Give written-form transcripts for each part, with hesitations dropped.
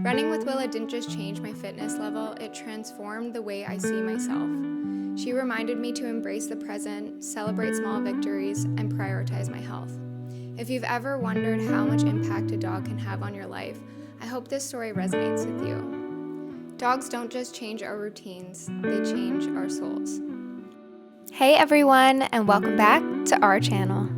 Running with Willa didn't just change my fitness level, it transformed the way I see myself. She reminded me to embrace the present, celebrate small victories, and prioritize my health. If you've ever wondered how much impact a dog can have on your life, I hope this story resonates with you. Dogs don't just change our routines, they change our souls. Hey everyone, and welcome back to our channel.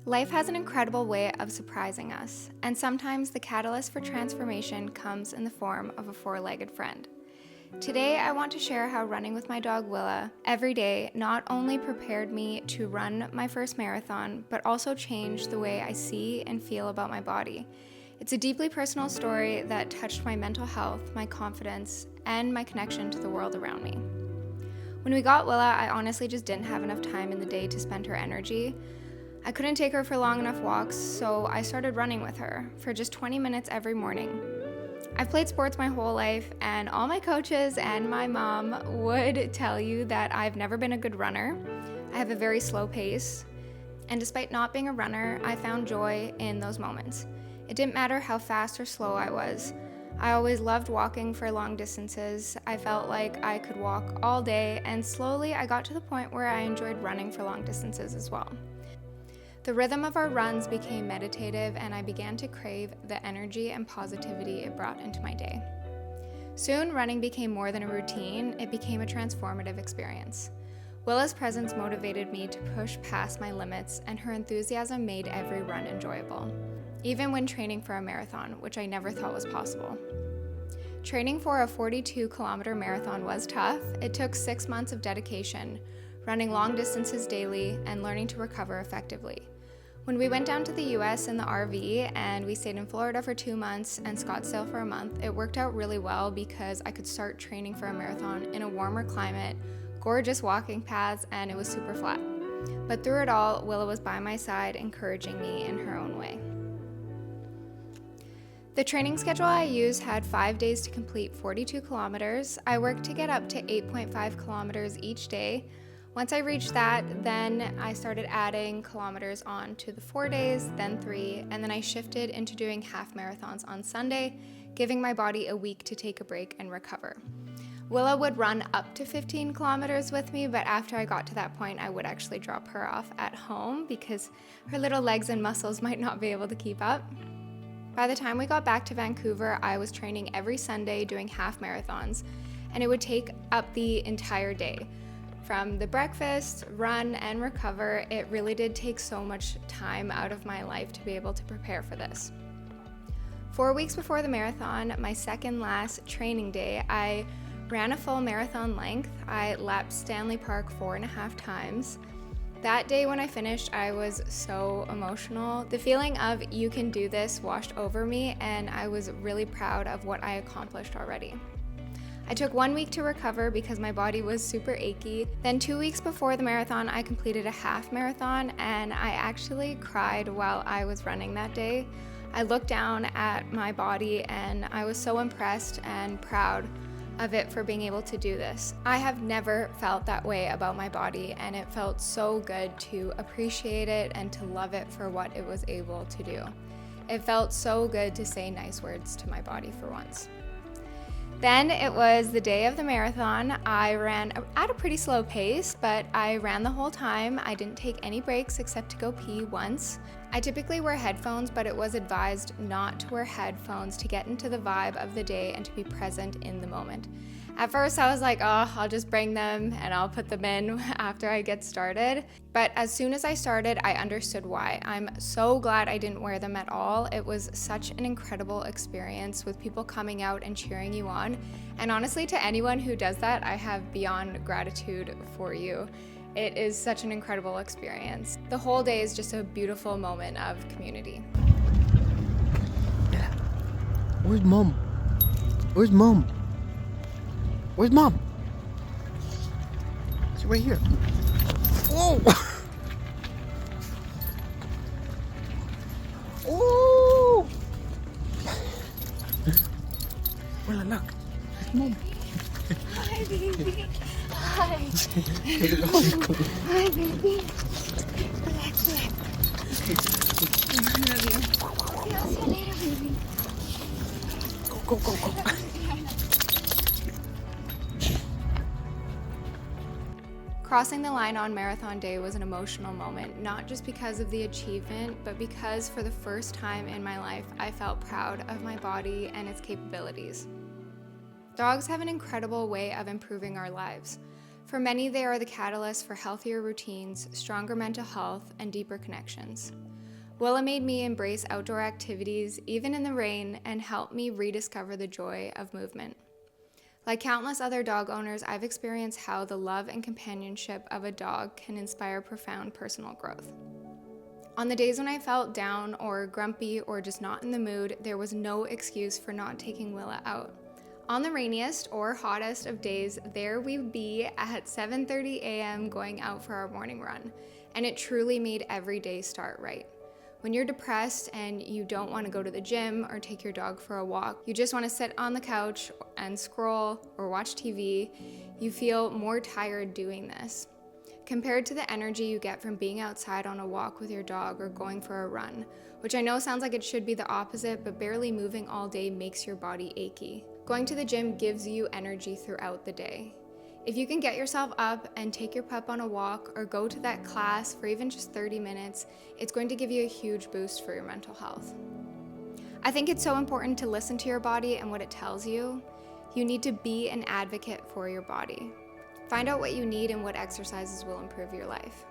Life has an incredible way of surprising us, and sometimes the catalyst for transformation comes in the form of a four-legged friend. Today, I want to share how running with my dog Willa every day not only prepared me to run my first marathon, but also changed the way I see and feel about my body. It's a deeply personal story that touched my mental health, my confidence, and my connection to the world around me. When we got Willa, I honestly just didn't have enough time in the day to spend her energy. I couldn't take her for long enough walks, so I started running with her for just 20 minutes every morning. I've played sports my whole life, and all my coaches and my mom would tell you that I've never been a good runner. I have a very slow pace, and despite not being a runner, I found joy in those moments. It didn't matter how fast or slow I was. I always loved walking for long distances. I felt like I could walk all day, and slowly I got to the point where I enjoyed running for long distances as well. The rhythm of our runs became meditative, and I began to crave the energy and positivity it brought into my day. Soon, running became more than a routine, it became a transformative experience. Willa's presence motivated me to push past my limits, and her enthusiasm made every run enjoyable, even when training for a marathon, which I never thought was possible. Training for a 42-kilometer marathon was tough. It took 6 months of dedication, running long distances daily, and learning to recover effectively. When we went down to the US in the RV and we stayed in Florida for 2 months and Scottsdale for a month, it worked out really well because I could start training for a marathon in a warmer climate, gorgeous walking paths, and it was super flat. But through it all, Willa was by my side, encouraging me in her own way. The training schedule I used had 5 days to complete 42 kilometers. I worked to get up to 8.5 kilometers each day. Once I reached that, then I started adding kilometers on to the 4 days, then 3, and then I shifted into doing half marathons on Sunday, giving my body a week to take a break and recover. Willa would run up to 15 kilometers with me, but after I got to that point, I would actually drop her off at home because her little legs and muscles might not be able to keep up. By the time we got back to Vancouver, I was training every Sunday doing half marathons, and it would take up the entire day. From the breakfast, run, and recover, it really did take so much time out of my life to be able to prepare for this. 4 weeks before the marathon, my second last training day, I ran a full marathon length. I lapped Stanley Park 4.5 times. That day when I finished, I was so emotional. The feeling of you can do this washed over me, and I was really proud of what I accomplished already. I took 1 week to recover because my body was super achy. Then 2 weeks before the marathon, I completed a half marathon, and I actually cried while I was running that day. I looked down at my body and I was so impressed and proud of it for being able to do this. I have never felt that way about my body, and it felt so good to appreciate it and to love it for what it was able to do. It felt so good to say nice words to my body for once. Then it was the day of the marathon. I ran at a pretty slow pace, but I ran the whole time. I didn't take any breaks except to go pee once. I typically wear headphones, but it was advised not to wear headphones to get into the vibe of the day and to be present in the moment. At first I was like, oh, I'll just bring them and I'll put them in after I get started. But as soon as I started, I understood why. I'm so glad I didn't wear them at all. It was such an incredible experience with people coming out and cheering you on. And honestly, to anyone who does that, I have beyond gratitude for you. It is such an incredible experience. The whole day is just a beautiful moment of community. Yeah. Where's Mom? Where's Mom? Where's Mom? She's right here. Whoa! Oh! Willa, look. There's Mom. Hi, baby. Hi. Hi, baby. Relax, relax. I love you. See you later, baby. Go, go, go. Crossing the line on marathon day was an emotional moment, not just because of the achievement, but because for the first time in my life, I felt proud of my body and its capabilities. Dogs have an incredible way of improving our lives. For many, they are the catalyst for healthier routines, stronger mental health, and deeper connections. Willa made me embrace outdoor activities, even in the rain, and helped me rediscover the joy of movement. Like countless other dog owners, I've experienced how the love and companionship of a dog can inspire profound personal growth. On the days when I felt down or grumpy or just not in the mood, there was no excuse for not taking Willa out. On the rainiest or hottest of days, there we'd be at 7:30 a.m. going out for our morning run, and it truly made every day start right. When you're depressed and you don't want to go to the gym or take your dog for a walk, you just want to sit on the couch and scroll or watch TV, you feel more tired doing this. Compared to the energy you get from being outside on a walk with your dog or going for a run, which I know sounds like it should be the opposite, but barely moving all day makes your body achy. Going to the gym gives you energy throughout the day. If you can get yourself up and take your pup on a walk or go to that class for even just 30 minutes, it's going to give you a huge boost for your mental health. I think it's so important to listen to your body and what it tells you. You need to be an advocate for your body. Find out what you need and what exercises will improve your life.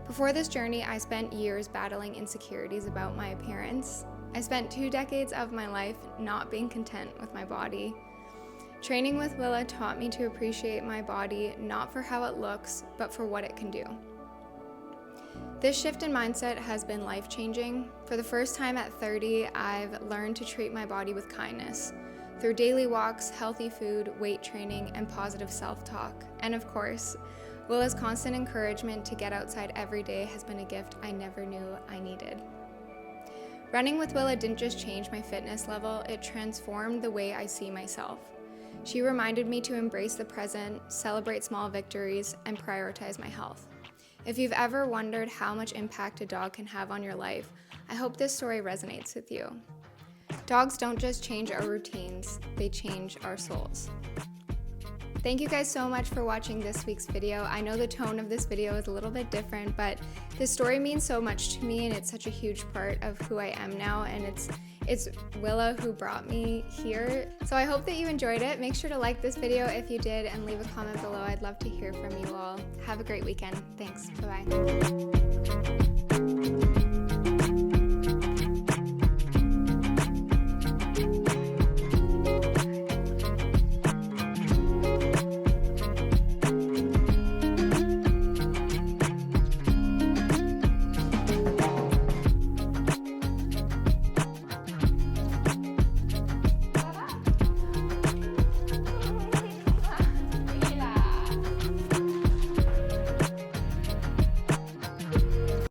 Before this journey, I spent years battling insecurities about my appearance. I spent 2 decades of my life not being content with my body. Training with Willa taught me to appreciate my body not for how it looks, but for what it can do. This shift in mindset has been life-changing. For the first time at 30, I've learned to treat my body with kindness through daily walks, healthy food, weight training, and positive self-talk. And of course, Willa's constant encouragement to get outside every day has been a gift I never knew I needed. Running with Willa didn't just change my fitness level, it transformed the way I see myself. She reminded me to embrace the present, celebrate small victories, and prioritize my health. If you've ever wondered how much impact a dog can have on your life, I hope this story resonates with you. Dogs don't just change our routines, they change our souls. Thank you guys so much for watching this week's video. I know the tone of this video is a little bit different, but this story means so much to me and it's such a huge part of who I am now, and it's Willa who brought me here. So I hope that you enjoyed it. Make sure to like this video if you did and leave a comment below. I'd love to hear from you all. Have a great weekend. Thanks. Bye-bye.